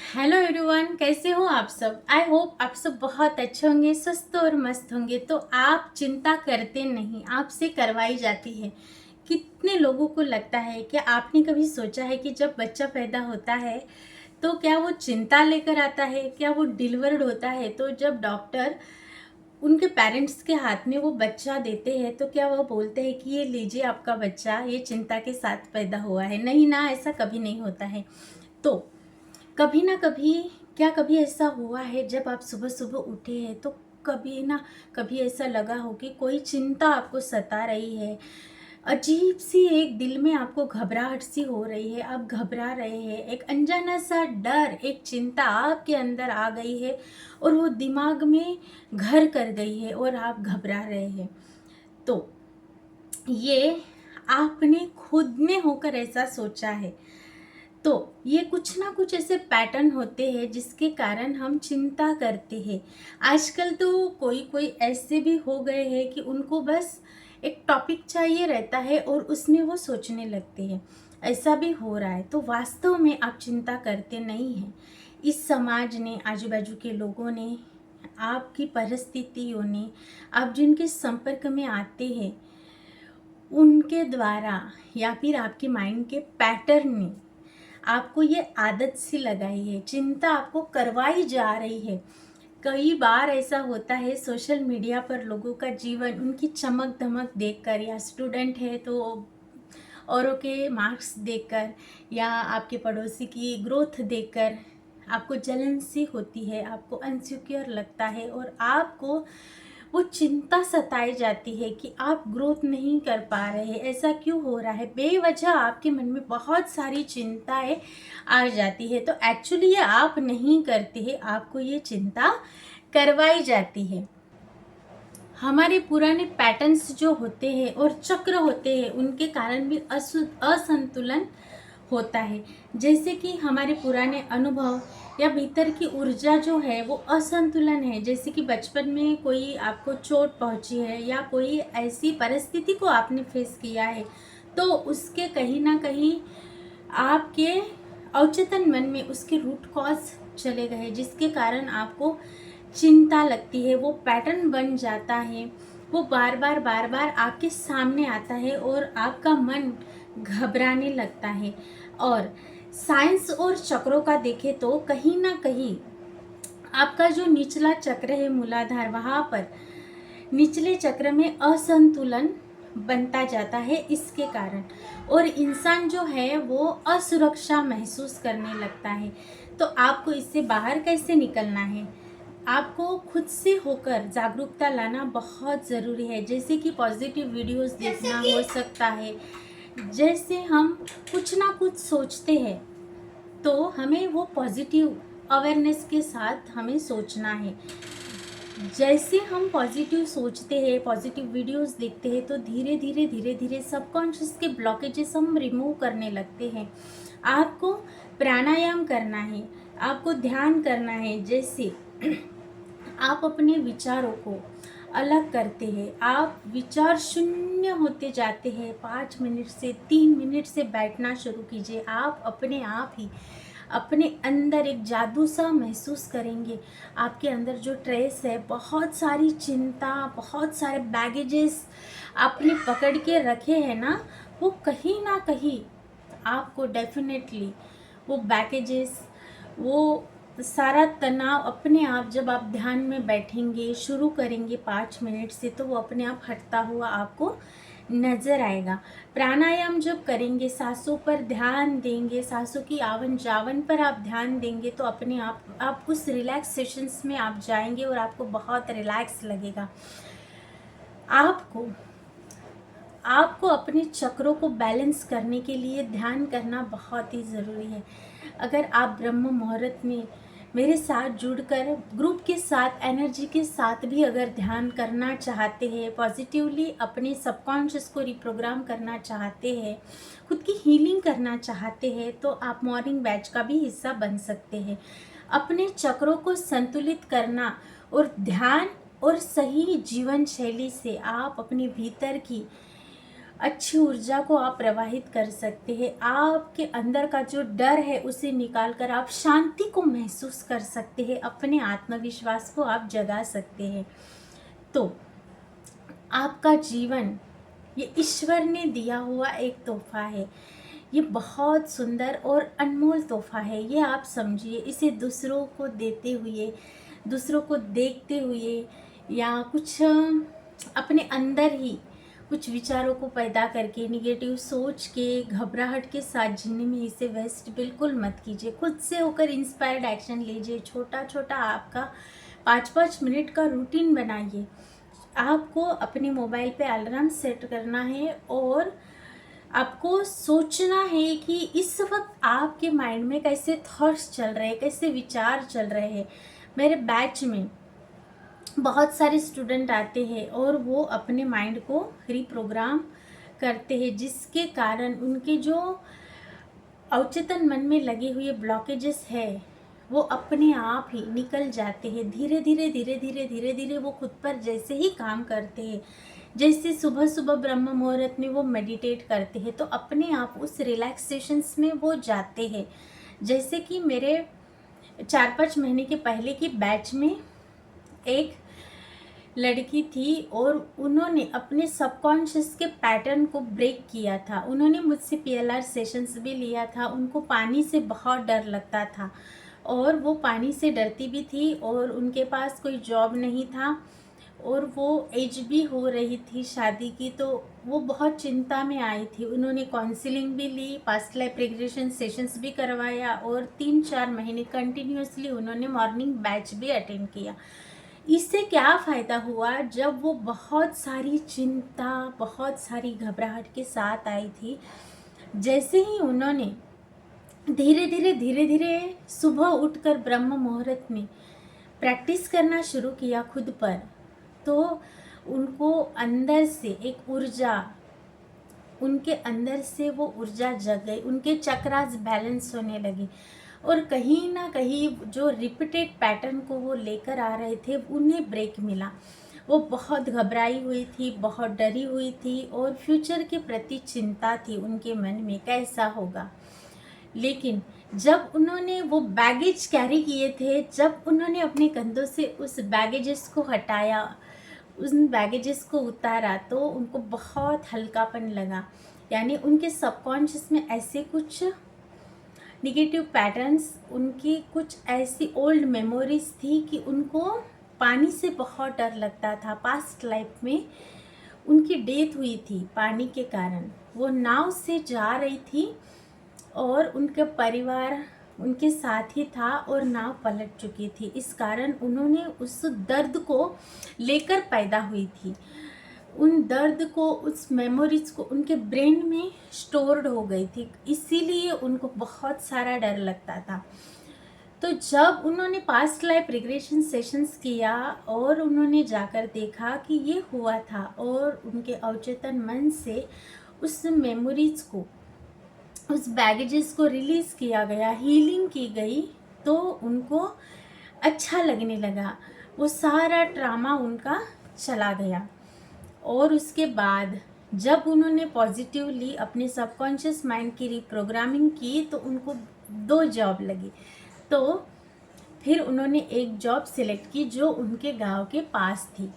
Hello everyone, कैसे हो आप सब। आई होप आप सब बहुत अच्छे होंगे, स्वस्थ और मस्त होंगे। तो आप चिंता करते नहीं, आपसे करवाई जाती है। कितने लोगों को लगता है कि आपने कभी सोचा है कि जब बच्चा पैदा होता है तो क्या वो चिंता लेकर आता है, क्या वो डिलीवर्ड होता है तो जब डॉक्टर उनके पेरेंट्स के हाथ में वो बच्चा देते हैं तो क्या वो बोलते हैं कि ये लीजिए आपका बच्चा, ये चिंता के साथ पैदा हुआ है। नहीं ना, ऐसा कभी नहीं होता है। तो कभी ना कभी, क्या कभी ऐसा हुआ है जब आप सुबह सुबह उठे हैं तो कभी ना कभी ऐसा लगा हो कि कोई चिंता आपको सता रही है, अजीब सी एक दिल में आपको घबराहट सी हो रही है, आप घबरा रहे हैं, एक अनजाना सा डर, एक चिंता आपके अंदर आ गई है और वो दिमाग में घर कर गई है और आप घबरा रहे हैं। तो ये आपने खुद में होकर ऐसा सोचा है। तो ये कुछ ना कुछ ऐसे पैटर्न होते हैं जिसके कारण हम चिंता करते हैं। आजकल तो कोई कोई ऐसे भी हो गए हैं कि उनको बस एक टॉपिक चाहिए रहता है और उसमें वो सोचने लगते हैं। ऐसा भी हो रहा है। तो वास्तव में आप चिंता करते नहीं हैं। इस समाज ने, आजू बाजू के लोगों ने, आपकी परिस्थितियों ने, आप जिनके संपर्क में आते हैं उनके द्वारा या फिर आपके माइंड के पैटर्न ने आपको ये आदत सी लगाई है, चिंता आपको करवाई जा रही है। कई बार ऐसा होता है सोशल मीडिया पर लोगों का जीवन, उनकी चमक धमक देखकर, या स्टूडेंट है तो औरों के मार्क्स देखकर, या आपके पड़ोसी की ग्रोथ देखकर आपको जलन सी होती है, आपको अनसिक्योर लगता है और आपको वो चिंता सताई जाती है कि आप ग्रोथ नहीं कर पा रहे हैं। ऐसा क्यों हो रहा है, बेवजह आपके मन में बहुत सारी चिंताएं आ जाती है। तो एक्चुअली ये आप नहीं करते हैं, आपको ये चिंता करवाई जाती है। हमारे पुराने पैटर्न्स जो होते हैं और चक्र होते हैं उनके कारण भी असंतुलन होता है। जैसे कि हमारे पुराने अनुभव या भीतर की ऊर्जा जो है वो असंतुलन है। जैसे कि बचपन में कोई आपको चोट पहुंची है या कोई ऐसी परिस्थिति को आपने फेस किया है तो उसके कहीं ना कहीं आपके अवचेतन मन में उसके रूट कॉज चले गए, जिसके कारण आपको चिंता लगती है। वो पैटर्न बन जाता है, वो बार बार आपके सामने आता है और आपका मन घबराने लगता है। और साइंस और चक्रों का देखें तो कहीं ना कहीं आपका जो निचला चक्र है, मूलाधार, वहाँ पर निचले चक्र में असंतुलन बनता जाता है इसके कारण, और इंसान जो है वो असुरक्षा महसूस करने लगता है। तो आपको इससे बाहर कैसे निकलना है, आपको खुद से होकर जागरूकता लाना बहुत ज़रूरी है। जैसे कि पॉजिटिव वीडियोस देखना हो सकता है। जैसे हम कुछ ना कुछ सोचते हैं तो हमें वो पॉजिटिव अवेयरनेस के साथ हमें सोचना है। जैसे हम पॉजिटिव सोचते हैं, पॉजिटिव वीडियोस देखते हैं तो धीरे धीरे सबकॉन्शियस के ब्लॉकेजेस हम रिमूव करने लगते हैं। आपको प्राणायाम करना है, आपको ध्यान करना है। जैसे आप अपने विचारों को अलग करते हैं, आप विचार शून्य होते जाते हैं। 5 मिनट से 3 मिनट से बैठना शुरू कीजिए। आप अपने आप ही अपने अंदर एक जादू सा महसूस करेंगे। आपके अंदर जो ट्रेस है, बहुत सारी चिंता, बहुत सारे बैगेजेस आपने पकड़ के रखे हैं ना, वो कहीं ना कहीं आपको डेफिनेटली वो बैगेजेस, वो सारा तनाव अपने आप, जब आप ध्यान में बैठेंगे, शुरू करेंगे 5 मिनट से, तो वो अपने आप हटता हुआ आपको नज़र आएगा। प्राणायाम जब करेंगे, सांसों पर ध्यान देंगे, सांसों की आवन जावन पर आप ध्यान देंगे तो अपने आप उस रिलैक्स सेशंस में आप जाएंगे और आपको बहुत रिलैक्स लगेगा। आपको आपको अपने चक्रों को बैलेंस करने के लिए ध्यान करना बहुत ही ज़रूरी है। अगर आप ब्रह्म मुहूर्त में मेरे साथ जुड़कर ग्रुप के साथ, एनर्जी के साथ भी अगर ध्यान करना चाहते हैं, पॉजिटिवली अपने सबकॉन्शियस को रिप्रोग्राम करना चाहते हैं, खुद की हीलिंग करना चाहते हैं, तो आप मॉर्निंग बैच का भी हिस्सा बन सकते हैं। अपने चक्रों को संतुलित करना और ध्यान और सही जीवन शैली से आप अपने भीतर की अच्छी ऊर्जा को आप प्रवाहित कर सकते हैं। आपके अंदर का जो डर है उसे निकाल कर आप शांति को महसूस कर सकते हैं, अपने आत्मविश्वास को आप जगा सकते हैं। तो आपका जीवन ये ईश्वर ने दिया हुआ एक तोहफा है। ये बहुत सुंदर और अनमोल तोहफा है, ये आप समझिए। इसे दूसरों को देते हुए, दूसरों को देखते हुए, या कुछ अपने अंदर ही कुछ विचारों को पैदा करके, निगेटिव सोच के, घबराहट के साथ जीने में इसे वेस्ट बिल्कुल मत कीजिए। खुद से होकर इंस्पायर्ड एक्शन लीजिए। छोटा छोटा आपका 5-5 मिनट का रूटीन बनाइए। आपको अपने मोबाइल पे अलार्म सेट करना है और आपको सोचना है कि इस वक्त आपके माइंड में कैसे थॉट्स चल रहे हैं, कैसे विचार चल रहे हैं। मेरे बैच में बहुत सारे स्टूडेंट आते हैं और वो अपने माइंड को रिप्रोग्राम करते हैं, जिसके कारण उनके जो अवचेतन मन में लगे हुए ब्लॉकेजेस है वो अपने आप ही निकल जाते हैं। धीरे धीरे धीरे धीरे धीरे धीरे वो खुद पर जैसे ही काम करते हैं, जैसे सुबह सुबह ब्रह्म मुहूर्त में वो मेडिटेट करते हैं, तो अपने आप उस रिलैक्सेशंस में वो जाते हैं। जैसे कि मेरे 4-5 महीने के पहले की बैच में एक लड़की थी और उन्होंने अपने सबकॉन्शियस के पैटर्न को ब्रेक किया था। उन्होंने मुझसे PLR सेशंस भी लिया था। उनको पानी से बहुत डर लगता था और वो पानी से डरती भी थी और उनके पास कोई जॉब नहीं था और वो एज भी हो रही थी शादी की, तो वो बहुत चिंता में आई थी। उन्होंने काउंसलिंग भी ली, पास्ट लाइफ रिग्रेशन सेशंस भी करवाया और 3-4 महीने कंटिन्यूसली उन्होंने मॉर्निंग बैच भी अटेंड किया। इससे क्या फ़ायदा हुआ, जब वो बहुत सारी चिंता, बहुत सारी घबराहट के साथ आई थी, जैसे ही उन्होंने धीरे धीरे धीरे धीरे सुबह उठकर ब्रह्म मुहूर्त में प्रैक्टिस करना शुरू किया खुद पर, तो उनको अंदर से एक ऊर्जा, उनके अंदर से वो ऊर्जा जग गई। उनके चक्रास बैलेंस होने लगे और कहीं ना कहीं जो रिपीटेड पैटर्न को वो लेकर आ रहे थे उन्हें ब्रेक मिला। वो बहुत घबराई हुई थी, बहुत डरी हुई थी और फ्यूचर के प्रति चिंता थी उनके मन में, कैसा होगा। लेकिन जब उन्होंने वो बैगेज कैरी किए थे, जब उन्होंने अपने कंधों से उस बैगेजेस को हटाया, उन बैगेजेस को उतारा, तो उनको बहुत हल्कापन लगा। यानी उनके सबकॉन्शियस में ऐसे कुछ निगेटिव पैटर्न्स, उनकी कुछ ऐसी ओल्ड मेमोरीज थी कि उनको पानी से बहुत डर लगता था। पास्ट लाइफ में उनकी डेथ हुई थी पानी के कारण। वो नाव से जा रही थी और उनका परिवार उनके साथ ही था और नाव पलट चुकी थी। इस कारण उन्होंने उस दर्द को लेकर पैदा हुई थी। उन दर्द को, उस मेमोरीज को उनके ब्रेन में स्टोर्ड हो गई थी, इसीलिए उनको बहुत सारा डर लगता था। तो जब उन्होंने पास्ट लाइफ रिग्रेशन सेशंस किया और उन्होंने जाकर देखा कि ये हुआ था और उनके अवचेतन मन से उस मेमोरीज को, उस बैगेजेस को रिलीज़ किया गया, हीलिंग की गई, तो उनको अच्छा लगने लगा। वो सारा ट्रामा उनका चला गया। और उसके बाद जब उन्होंने पॉजिटिवली अपने सबकॉन्शियस माइंड की रिप्रोग्रामिंग की तो उनको 2 जॉब लगी। तो फिर उन्होंने एक जॉब सिलेक्ट की जो उनके गांव के पास थी।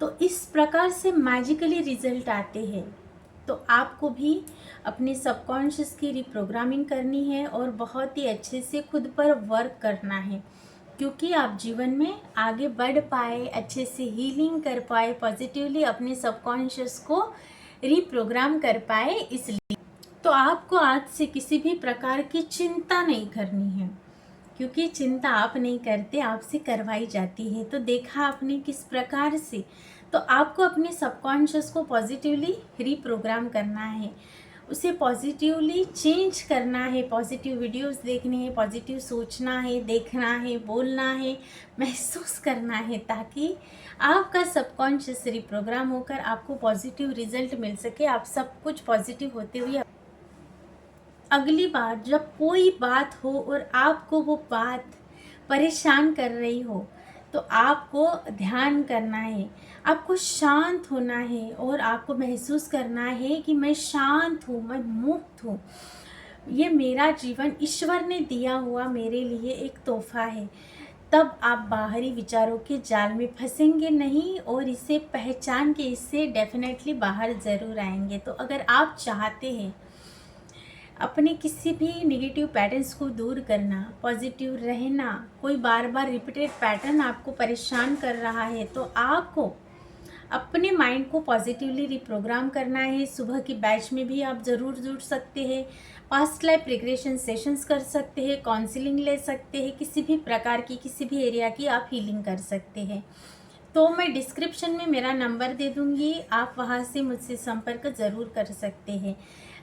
तो इस प्रकार से मैजिकली रिजल्ट आते हैं। तो आपको भी अपने सबकॉन्शियस की रिप्रोग्रामिंग करनी है और बहुत ही अच्छे से खुद पर वर्क करना है, क्योंकि आप जीवन में आगे बढ़ पाए, अच्छे से हीलिंग कर पाए, पॉजिटिवली अपने सबकॉन्शियस को रिप्रोग्राम कर पाए। इसलिए तो आपको आज से किसी भी प्रकार की चिंता नहीं करनी है, क्योंकि चिंता आप नहीं करते, आपसे करवाई जाती है। तो देखा आपने किस प्रकार से। तो आपको अपने सबकॉन्शियस को पॉजिटिवली रिप्रोग्राम करना है, उसे पॉजिटिवली चेंज करना है। पॉजिटिव वीडियोस देखने हैं, पॉजिटिव सोचना है, देखना है, बोलना है, महसूस करना है, ताकि आपका सबकॉन्शियस रिप्रोग्राम होकर आपको पॉजिटिव रिजल्ट मिल सके। आप सब कुछ पॉजिटिव होते हुए अगली बार जब कोई बात हो और आपको वो बात परेशान कर रही हो, तो आपको ध्यान करना है, आपको शांत होना है और आपको महसूस करना है कि मैं शांत हूँ, मैं मुक्त हूँ। ये मेरा जीवन ईश्वर ने दिया हुआ मेरे लिए एक तोहफ़ा है। तब आप बाहरी विचारों के जाल में फंसेंगे नहीं और इसे पहचान के इससे डेफ़िनेटली बाहर ज़रूर आएँगे। तो अगर आप चाहते हैं अपने किसी भी नेगेटिव पैटर्न्स को दूर करना, पॉजिटिव रहना, कोई बार बार रिपीटेड पैटर्न आपको परेशान कर रहा है, तो आपको अपने माइंड को पॉजिटिवली रिप्रोग्राम करना है। सुबह की बैच में भी आप ज़रूर जुड़ सकते हैं, पास्ट लाइफ रिग्रेशन सेशंस कर सकते हैं, काउंसलिंग ले सकते हैं, किसी भी प्रकार की किसी भी एरिया की आप हीलिंग कर सकते हैं। तो मैं डिस्क्रिप्शन में मेरा नंबर दे दूँगी, आप वहाँ से मुझसे संपर्क ज़रूर कर सकते हैं।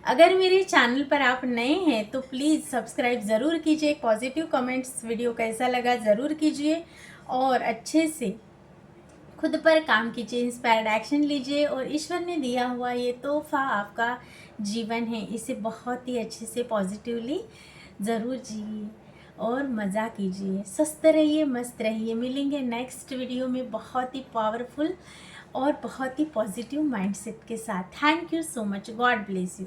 अगर मेरे चैनल पर आप नए हैं तो प्लीज़ सब्सक्राइब ज़रूर कीजिए, पॉजिटिव कमेंट्स, वीडियो कैसा लगा ज़रूर कीजिए और अच्छे से खुद पर काम कीजिए, इंस्पायर्ड एक्शन लीजिए और ईश्वर ने दिया हुआ ये तोहफ़ा आपका जीवन है, इसे बहुत ही अच्छे से पॉजिटिवली ज़रूर जिए और मज़ा कीजिए। स्वस्थ रहिए, मस्त रहिए। मिलेंगे नेक्स्ट वीडियो में बहुत ही पावरफुल और बहुत ही पॉजिटिव माइंडसेट के साथ। Thank you so much. God bless you.